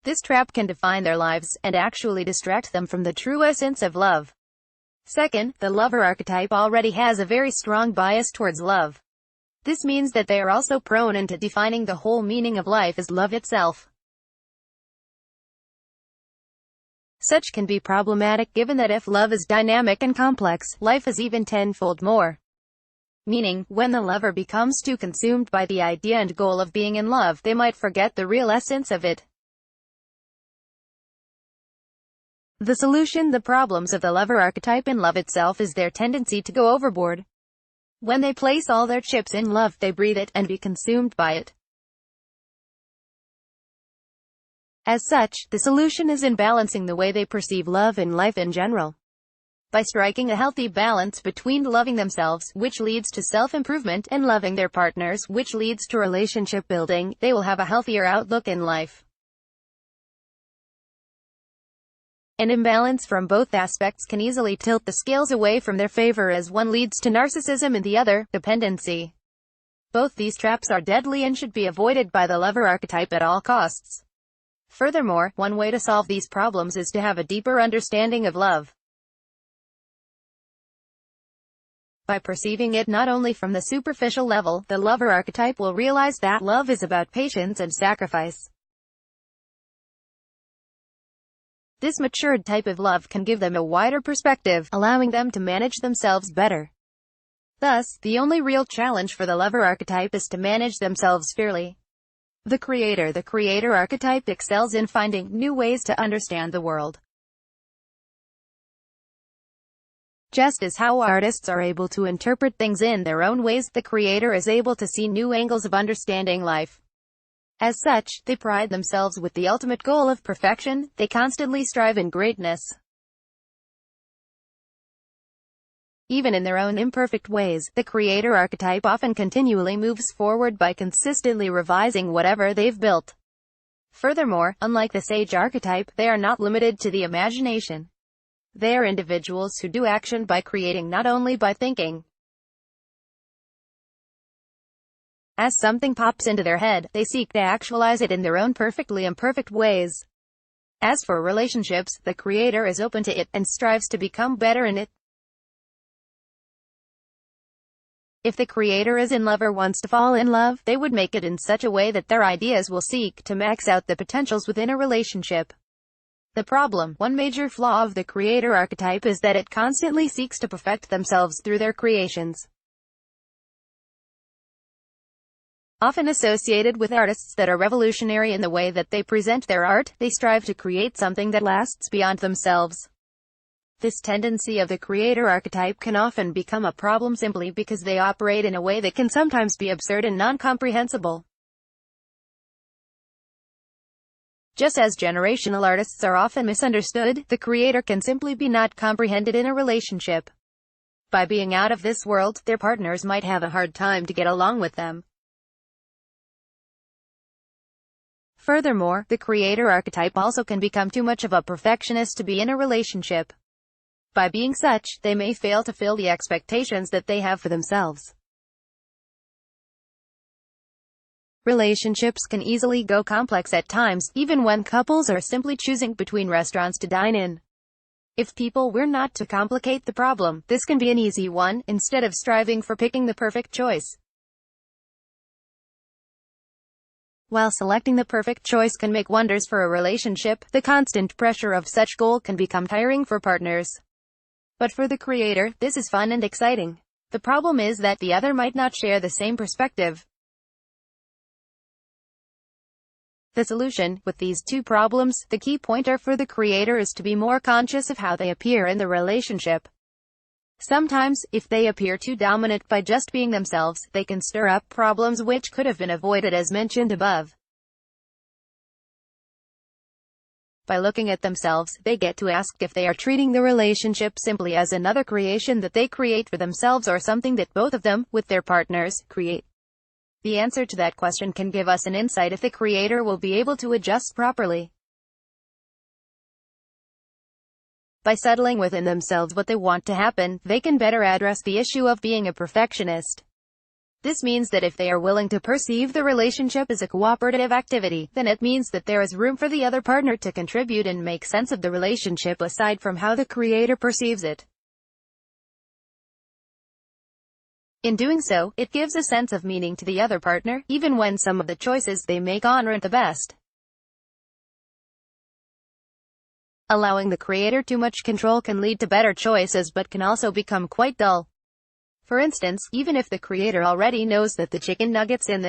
This trap can define their lives, and actually distract them from the true essence of love. Second, the lover archetype already has a very strong bias towards love. This means that they are also prone into defining the whole meaning of life as love itself. Such can be problematic given that if love is dynamic and complex, life is even tenfold more. Meaning, when the lover becomes too consumed by the idea and goal of being in love, they might forget the real essence of it. The solution: the problems of the lover archetype in love itself is their tendency to go overboard. When they place all their chips in love, they breathe it, and be consumed by it. As such, the solution is in balancing the way they perceive love and life in general. By striking a healthy balance between loving themselves, which leads to self-improvement, and loving their partners, which leads to relationship building, they will have a healthier outlook in life. An imbalance from both aspects can easily tilt the scales away from their favor, as one leads to narcissism and the other, dependency. Both these traps are deadly and should be avoided by the lover archetype at all costs. Furthermore, one way to solve these problems is to have a deeper understanding of love. By perceiving it not only from the superficial level, the lover archetype will realize that love is about patience and sacrifice. This matured type of love can give them a wider perspective, allowing them to manage themselves better. Thus, the only real challenge for the lover archetype is to manage themselves fairly. The creator archetype excels in finding new ways to understand the world. Just as how artists are able to interpret things in their own ways, the creator is able to see new angles of understanding life. As such, they pride themselves with the ultimate goal of perfection. They constantly strive in greatness. Even in their own imperfect ways, the creator archetype often continually moves forward by consistently revising whatever they've built. Furthermore, unlike the sage archetype, they are not limited to the imagination. They are individuals who do action by creating, not only by thinking. As something pops into their head, they seek to actualize it in their own perfectly imperfect ways. As for relationships, the creator is open to it, and strives to become better in it. If the creator is in love or wants to fall in love, they would make it in such a way that their ideas will seek to max out the potentials within a relationship. The problem, one major flaw of the creator archetype, is that it constantly seeks to perfect themselves through their creations. Often associated with artists that are revolutionary in the way that they present their art, they strive to create something that lasts beyond themselves. This tendency of the creator archetype can often become a problem simply because they operate in a way that can sometimes be absurd and non-comprehensible. Just as generational artists are often misunderstood, the creator can simply be not comprehended in a relationship. By being out of this world, their partners might have a hard time to get along with them. Furthermore, the creator archetype also can become too much of a perfectionist to be in a relationship. By being such, they may fail to fill the expectations that they have for themselves. Relationships can easily go complex at times, even when couples are simply choosing between restaurants to dine in. If people were not to complicate the problem, this can be an easy one, instead of striving for picking the perfect choice. While selecting the perfect choice can make wonders for a relationship, the constant pressure of such goal can become tiring for partners. But for the creator, this is fun and exciting. The problem is that the other might not share the same perspective. The solution, with these two problems, the key pointer for the creator is to be more conscious of how they appear in the relationship. Sometimes, if they appear too dominant by just being themselves, they can stir up problems which could have been avoided as mentioned above. By looking at themselves, they get to ask if they are treating the relationship simply as another creation that they create for themselves or something that both of them, with their partners, create. The answer to that question can give us an insight if the creator will be able to adjust properly. By settling within themselves what they want to happen, they can better address the issue of being a perfectionist. This means that if they are willing to perceive the relationship as a cooperative activity, then it means that there is room for the other partner to contribute and make sense of the relationship aside from how the creator perceives it. In doing so, it gives a sense of meaning to the other partner, even when some of the choices they make aren't the best. Allowing the creator too much control can lead to better choices but can also become quite dull. For instance, even if the creator already knows that the chicken nuggets in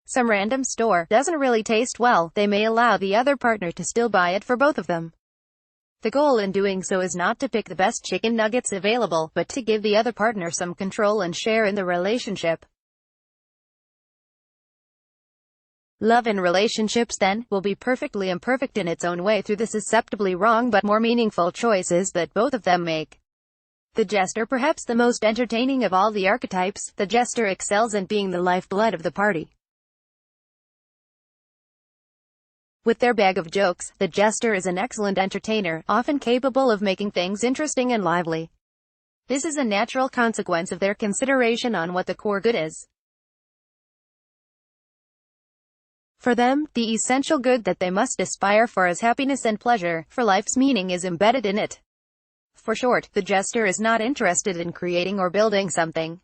some random store doesn't really taste well, they may allow the other partner to still buy it for both of them. The goal in doing so is not to pick the best chicken nuggets available, but to give the other partner some control and share in the relationship. Love in relationships, then, will be perfectly imperfect in its own way through the susceptibly wrong but more meaningful choices that both of them make. The jester, perhaps the most entertaining of all the archetypes, the jester excels in being the lifeblood of the party. With their bag of jokes, the jester is an excellent entertainer, often capable of making things interesting and lively. This is a natural consequence of their consideration on what the core good is. For them, the essential good that they must aspire for is happiness and pleasure, for life's meaning is embedded in it. For short, the jester is not interested in creating or building something.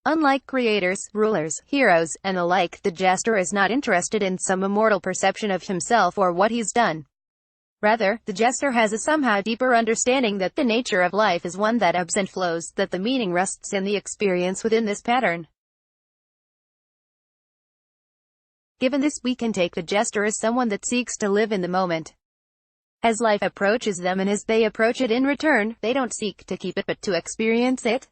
Unlike creators, rulers, heroes, and the like, the jester is not interested in some immortal perception of himself or what he's done. Rather, the jester has a somehow deeper understanding that the nature of life is one that ebbs and flows, that the meaning rests in the experience within this pattern. Given this, we can take the jester as someone that seeks to live in the moment. As life approaches them and as they approach it in return, they don't seek to keep it but to experience it.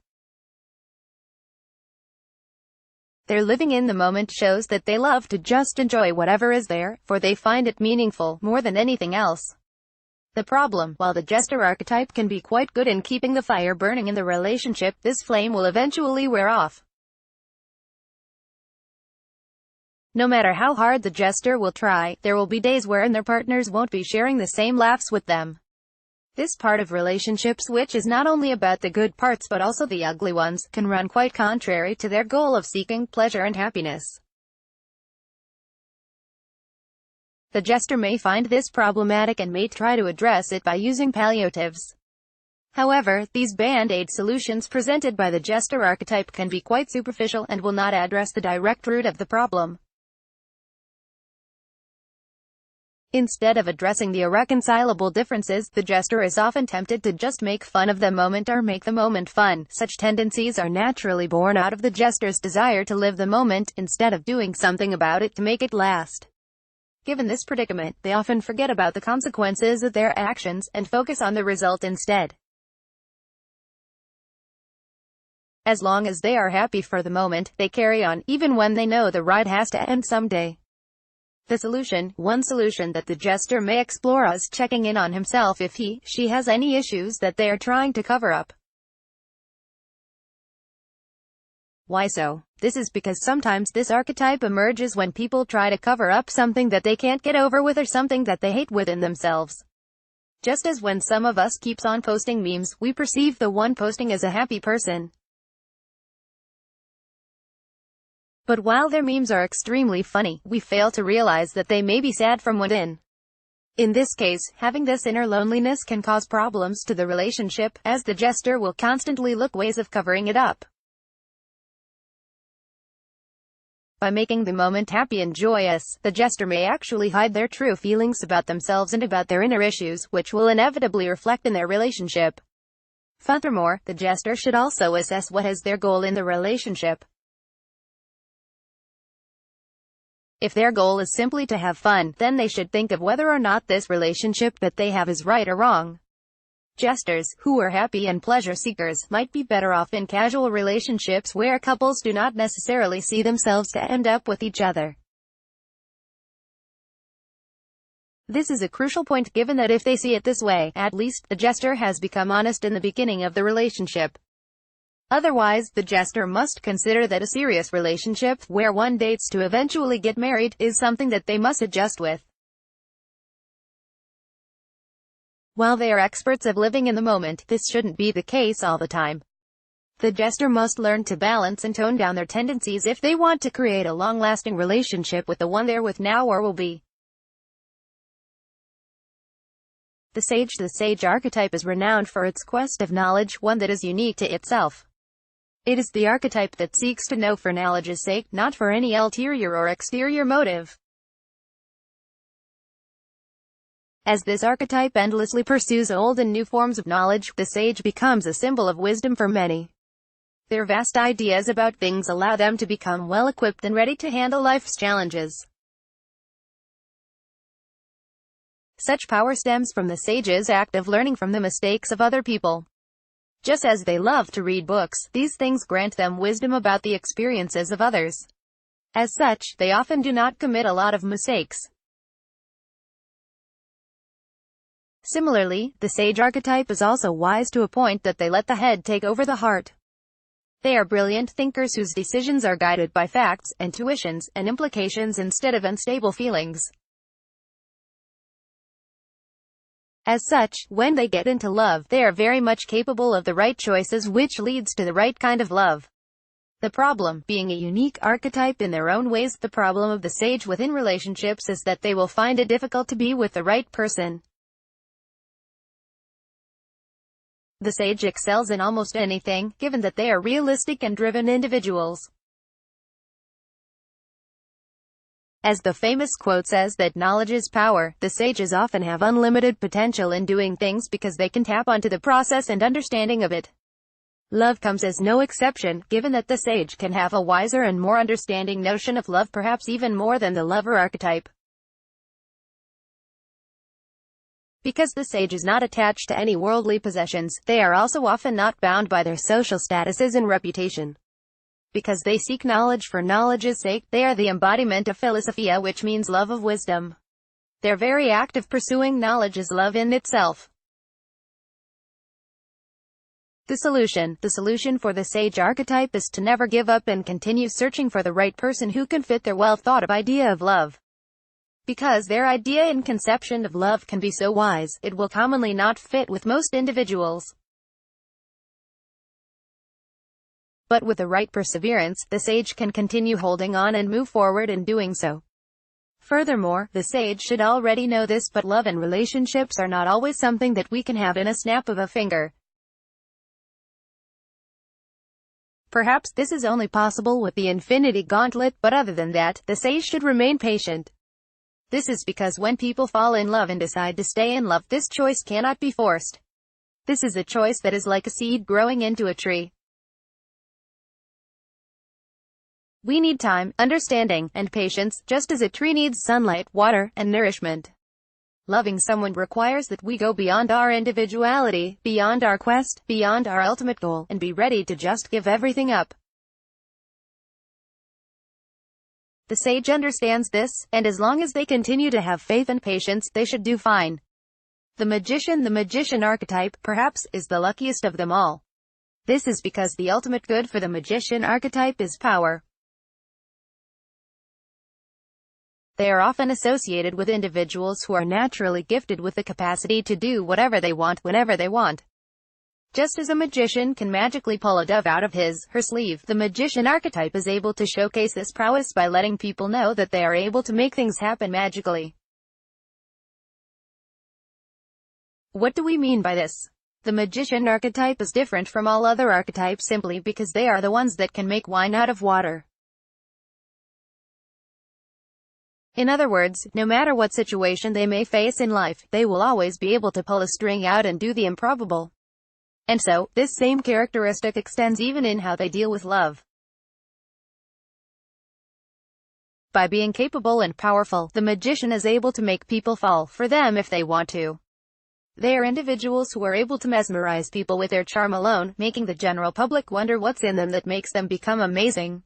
Their living in the moment shows that they love to just enjoy whatever is there, for they find it meaningful, more than anything else. The problem, while the jester archetype can be quite good in keeping the fire burning in the relationship, this flame will eventually wear off. No matter how hard the jester will try, there will be days wherein their partners won't be sharing the same laughs with them. This part of relationships, which is not only about the good parts but also the ugly ones, can run quite contrary to their goal of seeking pleasure and happiness. The jester may find this problematic and may try to address it by using palliatives. However, these band-aid solutions presented by the jester archetype can be quite superficial and will not address the direct root of the problem. Instead of addressing the irreconcilable differences, the jester is often tempted to just make fun of the moment or make the moment fun. Such tendencies are naturally born out of the jester's desire to live the moment, instead of doing something about it to make it last. Given this predicament, they often forget about the consequences of their actions, and focus on the result instead. As long as they are happy for the moment, they carry on, even when they know the ride has to end someday. One solution that the jester may explore is checking in on himself if she has any issues that they are trying to cover up. Why so? This is because sometimes this archetype emerges when people try to cover up something that they can't get over with or something that they hate within themselves. Just as when some of us keeps on posting memes, we perceive the one posting as a happy person. But while their memes are extremely funny, we fail to realize that they may be sad from within. In this case, having this inner loneliness can cause problems to the relationship, as the jester will constantly look ways of covering it up. By making the moment happy and joyous, the jester may actually hide their true feelings about themselves and about their inner issues, which will inevitably reflect in their relationship. Furthermore, the jester should also assess what is their goal in the relationship. If their goal is simply to have fun, then they should think of whether or not this relationship that they have is right or wrong. Jesters, who are happy and pleasure seekers, might be better off in casual relationships where couples do not necessarily see themselves to end up with each other. This is a crucial point given that if they see it this way, at least, the jester has become honest in the beginning of the relationship. Otherwise, the jester must consider that a serious relationship, where one dates to eventually get married, is something that they must adjust with. While they are experts at living in the moment, this shouldn't be the case all the time. The jester must learn to balance and tone down their tendencies if they want to create a long-lasting relationship with the one they're with now or will be. The sage archetype is renowned for its quest of knowledge, one that is unique to itself. It is the archetype that seeks to know for knowledge's sake, not for any ulterior or exterior motive. As this archetype endlessly pursues old and new forms of knowledge, the sage becomes a symbol of wisdom for many. Their vast ideas about things allow them to become well-equipped and ready to handle life's challenges. Such power stems from the sage's act of learning from the mistakes of other people. Just as they love to read books, these things grant them wisdom about the experiences of others. As such, they often do not commit a lot of mistakes. Similarly, the sage archetype is also wise to a point that they let the head take over the heart. They are brilliant thinkers whose decisions are guided by facts, intuitions, and implications instead of unstable feelings. As such, when they get into love, they are very much capable of the right choices, which leads to the right kind of love. The problem, being a unique archetype in their own ways, the problem of the sage within relationships is that they will find it difficult to be with the right person. The sage excels in almost anything, given that they are realistic and driven individuals. As the famous quote says that knowledge is power, the sages often have unlimited potential in doing things because they can tap onto the process and understanding of it. Love comes as no exception, given that the sage can have a wiser and more understanding notion of love, perhaps even more than the lover archetype. Because the sage is not attached to any worldly possessions, they are also often not bound by their social statuses and reputation. Because they seek knowledge for knowledge's sake, they are the embodiment of philosophia, which means love of wisdom. Their very act of pursuing knowledge is love in itself. The solution for the sage archetype is to never give up and continue searching for the right person who can fit their well-thought-of idea of love. Because their idea and conception of love can be so wise, it will commonly not fit with most individuals. But with the right perseverance, the sage can continue holding on and move forward in doing so. Furthermore, the sage should already know this, but love and relationships are not always something that we can have in a snap of a finger. Perhaps this is only possible with the infinity gauntlet, but other than that, the sage should remain patient. This is because when people fall in love and decide to stay in love, this choice cannot be forced. This is a choice that is like a seed growing into a tree. We need time, understanding, and patience, just as a tree needs sunlight, water, and nourishment. Loving someone requires that we go beyond our individuality, beyond our quest, beyond our ultimate goal, and be ready to just give everything up. The sage understands this, and as long as they continue to have faith and patience, they should do fine. The magician archetype, perhaps, is the luckiest of them all. This is because the ultimate good for the magician archetype is power. They are often associated with individuals who are naturally gifted with the capacity to do whatever they want, whenever they want. Just as a magician can magically pull a dove out of her sleeve, the magician archetype is able to showcase this prowess by letting people know that they are able to make things happen magically. What do we mean by this? The magician archetype is different from all other archetypes simply because they are the ones that can make wine out of water. In other words, no matter what situation they may face in life, they will always be able to pull a string out and do the improbable. And so, this same characteristic extends even in how they deal with love. By being capable and powerful, the magician is able to make people fall for them if they want to. They are individuals who are able to mesmerize people with their charm alone, making the general public wonder what's in them that makes them become amazing.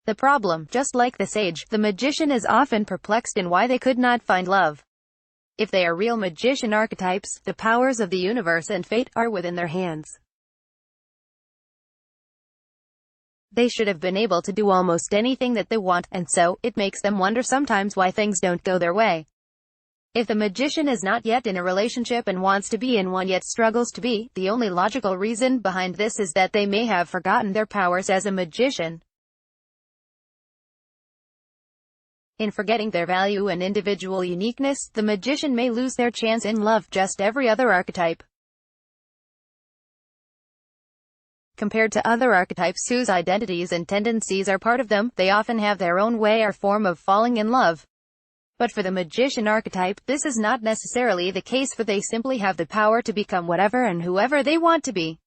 The problem, just like the sage, the magician is often perplexed in why they could not find love. If they are real magician archetypes, the powers of the universe and fate are within their hands. They should have been able to do almost anything that they want, and so, it makes them wonder sometimes why things don't go their way. If the magician is not yet in a relationship and wants to be in one yet struggles to be, the only logical reason behind this is that they may have forgotten their powers as a magician. In forgetting their value and individual uniqueness, the magician may lose their chance in love, just every other archetype. Compared to other archetypes whose identities and tendencies are part of them, they often have their own way or form of falling in love. But for the magician archetype, this is not necessarily the case, for they simply have the power to become whatever and whoever they want to be.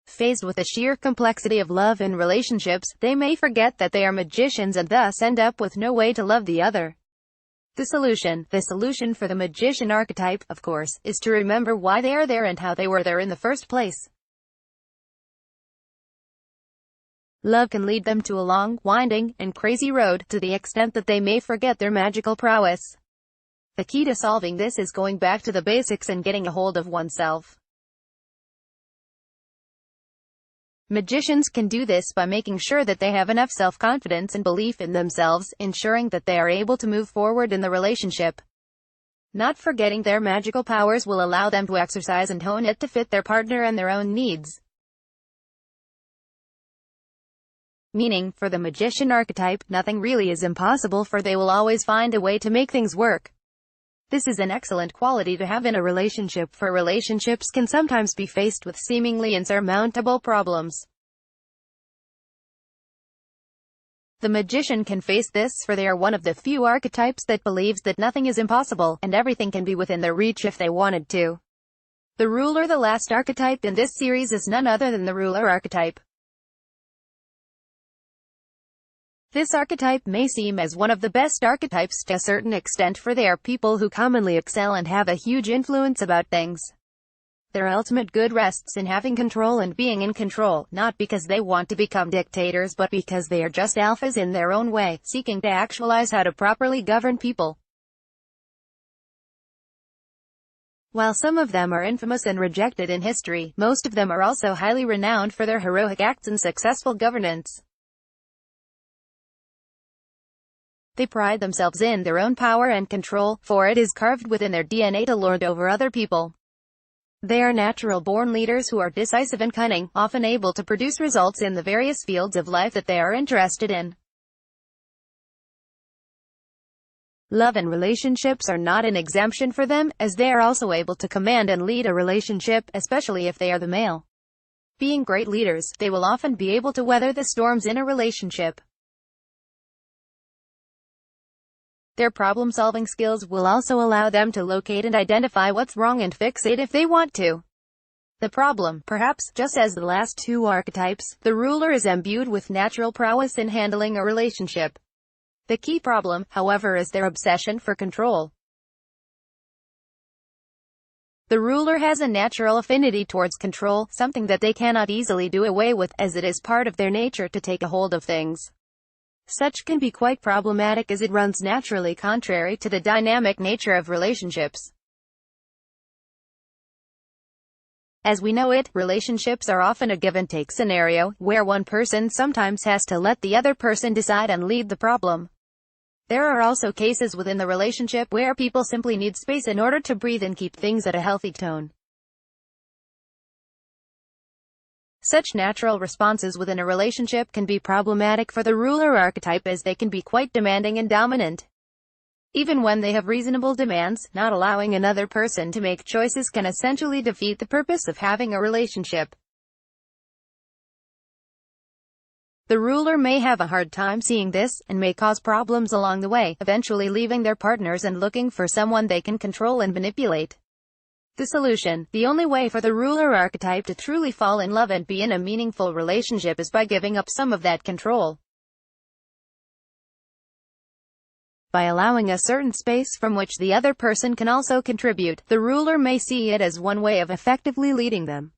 Faced with the sheer complexity of love and relationships, they may forget that they are magicians and thus end up with no way to love the other. The solution for the magician archetype, of course, is to remember why they are there and how they were there in the first place. Love can lead them to a long, winding, and crazy road, to the extent that they may forget their magical prowess. The key to solving this is going back to the basics and getting a hold of oneself. Magicians can do this by making sure that they have enough self-confidence and belief in themselves, ensuring that they are able to move forward in the relationship. Not forgetting their magical powers will allow them to exercise and hone it to fit their partner and their own needs. Meaning, for the magician archetype, nothing really is impossible, for they will always find a way to make things work. This is an excellent quality to have in a relationship, for relationships can sometimes be faced with seemingly insurmountable problems. The magician can face this, for they are one of the few archetypes that believes that nothing is impossible, and everything can be within their reach if they wanted to. The ruler, the last archetype in this series, is none other than the ruler archetype. This archetype may seem as one of the best archetypes to a certain extent, for they are people who commonly excel and have a huge influence about things. Their ultimate good rests in having control and being in control, not because they want to become dictators but because they are just alphas in their own way, seeking to actualize how to properly govern people. While some of them are infamous and rejected in history, most of them are also highly renowned for their heroic acts and successful governance. They pride themselves in their own power and control, for it is carved within their DNA to lord over other people. They are natural-born leaders who are decisive and cunning, often able to produce results in the various fields of life that they are interested in. Love and relationships are not an exemption for them, as they are also able to command and lead a relationship, especially if they are the male. Being great leaders, they will often be able to weather the storms in a relationship. Their problem-solving skills will also allow them to locate and identify what's wrong and fix it if they want to. The problem, perhaps, just as the last two archetypes, the ruler is imbued with natural prowess in handling a relationship. The key problem, however, is their obsession for control. The ruler has a natural affinity towards control, something that they cannot easily do away with, as it is part of their nature to take a hold of things. Such can be quite problematic as it runs naturally contrary to the dynamic nature of relationships. As we know it, relationships are often a give-and-take scenario, where one person sometimes has to let the other person decide and lead the problem. There are also cases within the relationship where people simply need space in order to breathe and keep things at a healthy tone. Such natural responses within a relationship can be problematic for the ruler archetype, as they can be quite demanding and dominant. Even when they have reasonable demands, not allowing another person to make choices can essentially defeat the purpose of having a relationship. The ruler may have a hard time seeing this, and may cause problems along the way, eventually leaving their partners and looking for someone they can control and manipulate. The solution: the only way for the ruler archetype to truly fall in love and be in a meaningful relationship is by giving up some of that control. By allowing a certain space from which the other person can also contribute, the ruler may see it as one way of effectively leading them.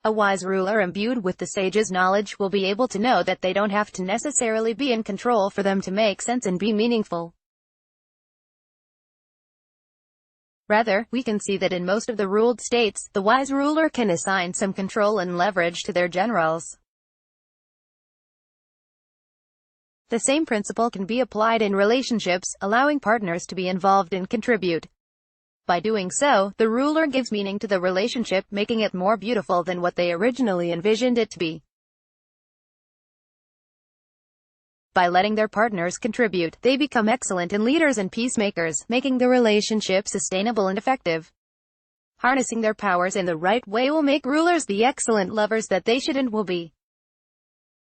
A wise ruler imbued with the sage's knowledge will be able to know that they don't have to necessarily be in control for them to make sense and be meaningful. Rather, we can see that in most of the ruled states, the wise ruler can assign some control and leverage to their generals. The same principle can be applied in relationships, allowing partners to be involved and contribute. By doing so, the ruler gives meaning to the relationship, making it more beautiful than what they originally envisioned it to be. By letting their partners contribute, they become excellent leaders and peacemakers, making the relationship sustainable and effective. Harnessing their powers in the right way will make rulers the excellent lovers that they should and will be.